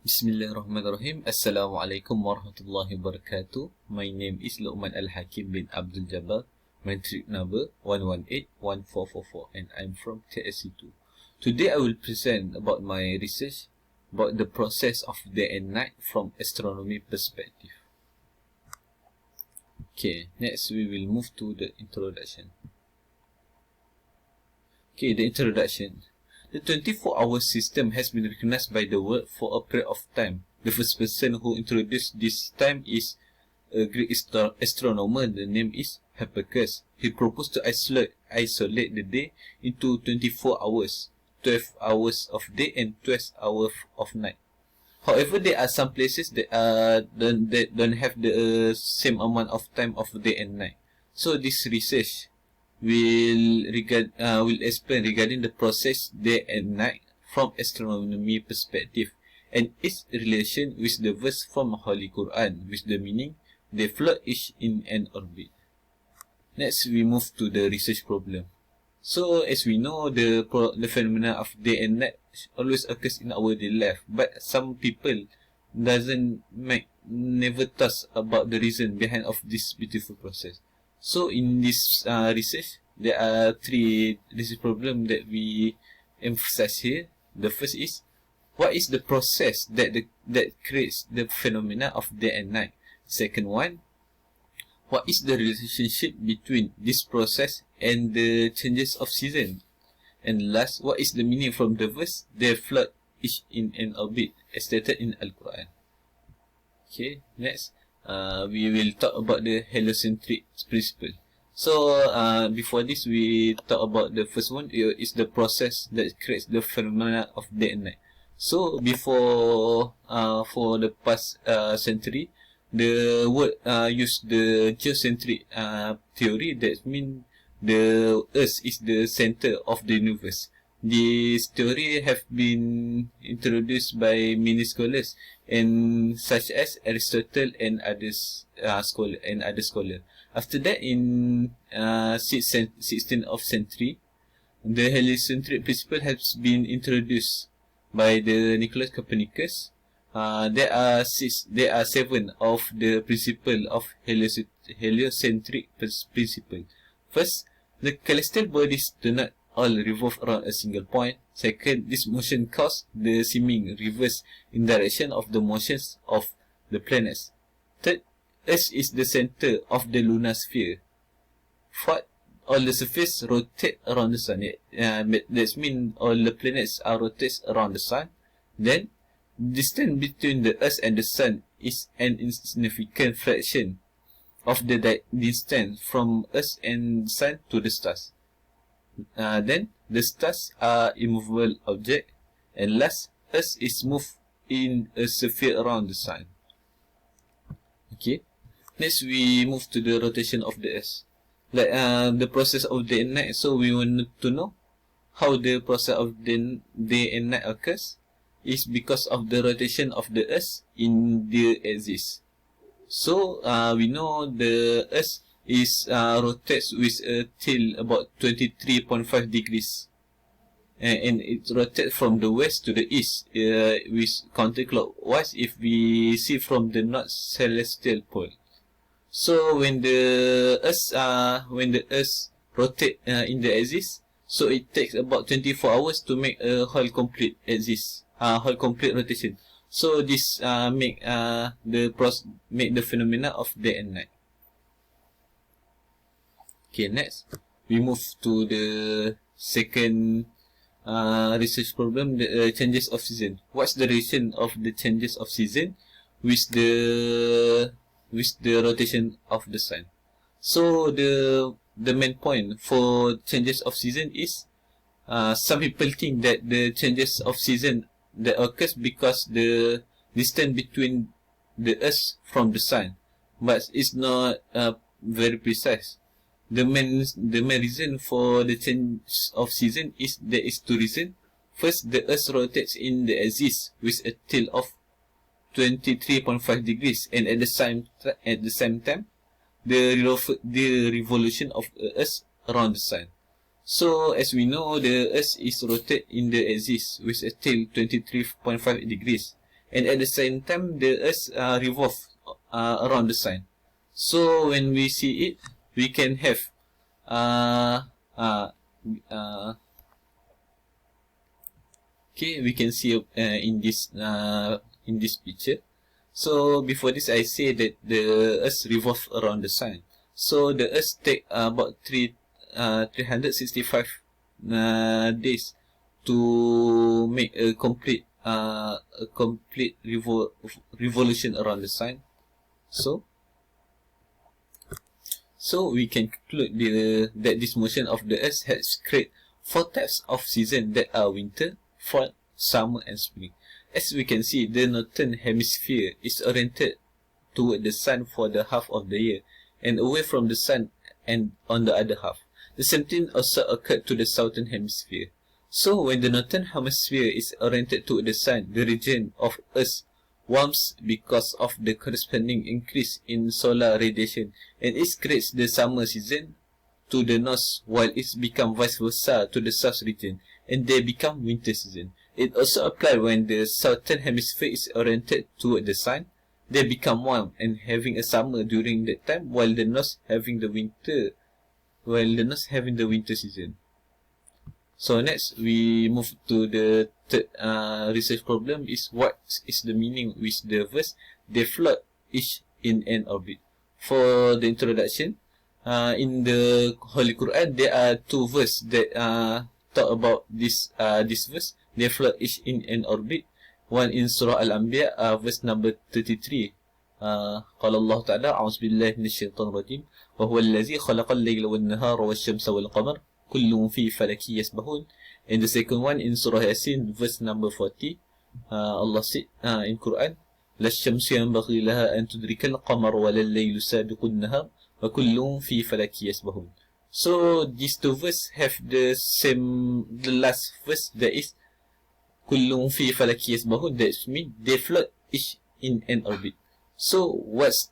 Bismillahirrahmanirrahim. Assalamualaikum warahmatullahi wabarakatuh. My name is Luqman Al-Hakim bin Abdul Jabbar. Matric number 1181444 and I'm from TSC2. Today I will present about my research about the process of day and night from astronomy perspective. Okay, next we will move to the introduction. Okay, the introduction. The 24-hour system has been recognized by the world for a period of time. The first person who introduced this time is a Greek astronomer. The name is Hipparchus. He proposed to isolate the day into 24 hours, 12 hours of day and 12 hours of night. However, there are some places that don't have the same amount of time of day and night. So this research will explain regarding the process day and night from astronomy perspective and its relation with the verse from Holy Quran with the meaning they float each in an orbit. Next, we move to the research problem. So, as we know, the phenomena of day and night always occurs in our daily life, but some people never thought about the reason behind of this beautiful process. So in this research, there are three research problems that we emphasize here. The first is, what is the process that creates the phenomena of day and night? Second one, what is the relationship between this process and the changes of season? And last, what is the meaning from the verse, they float each in an orbit, as stated in Al-Quran? Okay, next. We will talk about the heliocentric principle. So, before this, we talk about the first one. Is the process that creates the phenomena of day and night. So, before, for the past century, the world used the geocentric theory. That means the Earth is the center of the universe. This theory have been introduced by many scholars, and such as Aristotle and others scholars. After that, in 16th century, the heliocentric principle has been introduced by the Nicholas Copernicus. There are seven of the principle of heliocentric principle. First, the celestial bodies do not all revolve around a single point. Second, this motion causes the seeming reverse in direction of the motions of the planets. Third, Earth is the center of the lunar sphere. Fourth, all the surface rotate around the sun. That means all the planets are rotates around the sun. Then, distance between the Earth and the sun is an insignificant fraction of the distance from Earth and sun to the stars. Then, the stars are immovable objects, and last, Earth is moved in a sphere around the sun. Okay. Next, we move to the rotation of the Earth. Like the process of day and night. So, we want to know how the process of the day and night occurs. Is because of the rotation of the Earth in the axis. So, we know the Earth is rotates with a tilt about 23.5 degrees, and it rotates from the west to the east with counterclockwise if we see from the north celestial pole. So when the Earth rotates in the axis, so it takes about 24 hours to make a whole complete axis, whole complete rotation. So this make the phenomena of day and night. Okay, next we move to the second research problem, the changes of season. What's the relation of the changes of season with the rotation of the sun? So the main point for changes of season is some people think that the changes of season that occurs because the distance between the Earth from the sun, but it's not very precise. The main reason for the change of season is there is two reasons. First, the Earth rotates in the axis with a tilt of 23.5 degrees, and at the same time, the revolution of the Earth around the sun. So, as we know, the Earth is rotated in the axis with a tilt 23.5 degrees, and at the same time the Earth revolves around the sun. So when we see it, we can have uh, uh, uh, okay, we can see in this picture. So before this, I say that the Earth revolves around the sun. So the Earth take about 365 days to make a complete revolution around the sun. So we can conclude that this motion of the Earth has created 4 types of seasons that are winter, fall, summer, and spring. As we can see, the northern hemisphere is oriented toward the sun for the half of the year, and away from the sun and on the other half. The same thing also occurred to the southern hemisphere. So when the northern hemisphere is oriented toward the sun, the region of Earth warms because of the corresponding increase in solar radiation, and it creates the summer season to the north, while it becomes vice versa to the south region, and they become winter season. It also applies when the southern hemisphere is oriented toward the sun. They become warm and having a summer during that time, while the north having the winter season. So next, we move to the third research problem is what is the meaning with the verse, they float each in an orbit. For the introduction, in the Holy Quran, there are 2 verses that talk about this verse, they float each in an orbit. One in Surah Al-Anbiya, verse number 33. قال الله تعالى أعوذ بالله من الشيطان الرجيم وهو الذي خلق الليل والنهار والشمس والقمر كل في فلك يسبحون. And the second one in Surah Yasin, verse number 40, Allah said in Quran, لا الشمس ينبغي لها أن تدرك القمر ولا الليل سابق النهار وكل في فلك يسبحون. So these 2 verses have the last verse, that is كل في فلك يسبحون, that means they float each in an orbit. So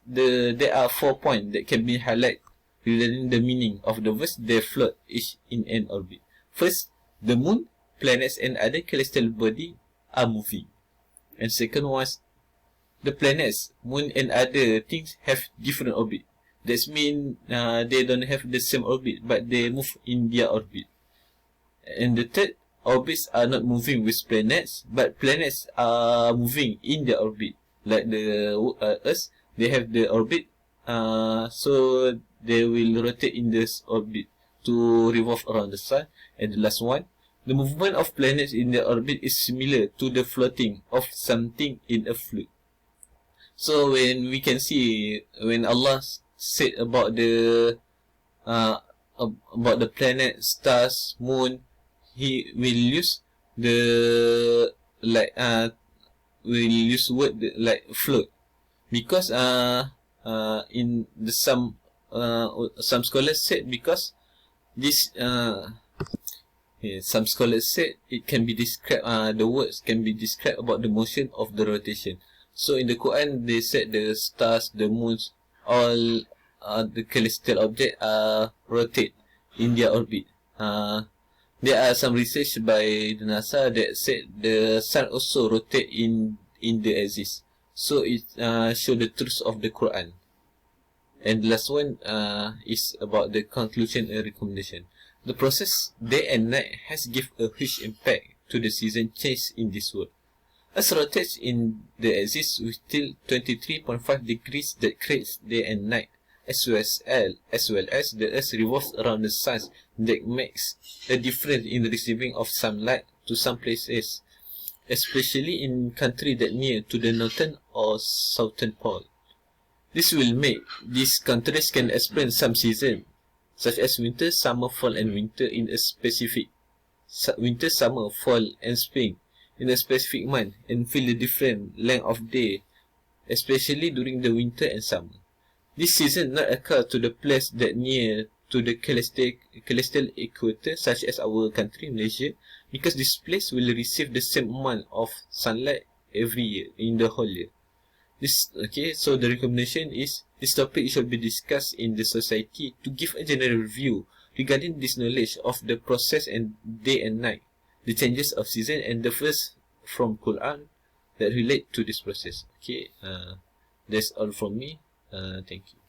there are 4 points that can be highlighted regarding the meaning of the verse, they float each in an orbit. First, the moon, planets and other celestial body are moving. And second was, the planets, moon and other things have different orbit. That means they don't have the same orbit, but they move in their orbit. And the third, orbits are not moving with planets, but planets are moving in their orbit. Like the Earth, they have the orbit, so they will rotate in this orbit to revolve around the sun. And the last one, the movement of planets in their orbit is similar to the floating of something in a fluid. So when we can see, when Allah said about the planet, stars, moon, He will use the word like float, because in the some scholars said, because this some scholars said it can be described, the words can be described about the motion of the rotation. So in the Quran they said the stars, the moons, all the celestial objects rotate in their orbit. There are some research by the NASA that said the sun also rotate in the axis. So it shows the truth of the Quran. And the last one is about the conclusion and recommendation. The process day and night has given a huge impact to the season change in this world. Earth rotates in the axis with till 23.5 degrees that creates day and night, as well as the Earth revolves around the sun that makes a difference in the receiving of sunlight to some places, especially in countries that near to the northern or southern pole. This will make these countries can experience some seasons, such as winter, summer, fall, and winter in a specific winter, summer, fall, and spring in a specific month, and feel the different length of day, especially during the winter and summer. This season not occur to the place that near to the celestial equator, such as our country, Malaysia, because this place will receive the same amount of sunlight every year in the whole year. So the recommendation is this topic should be discussed in the society to give a general view regarding this knowledge of the process and day and night, the changes of season, and the verse from Quran that relate to this process. Okay, that's all from me. Thank you.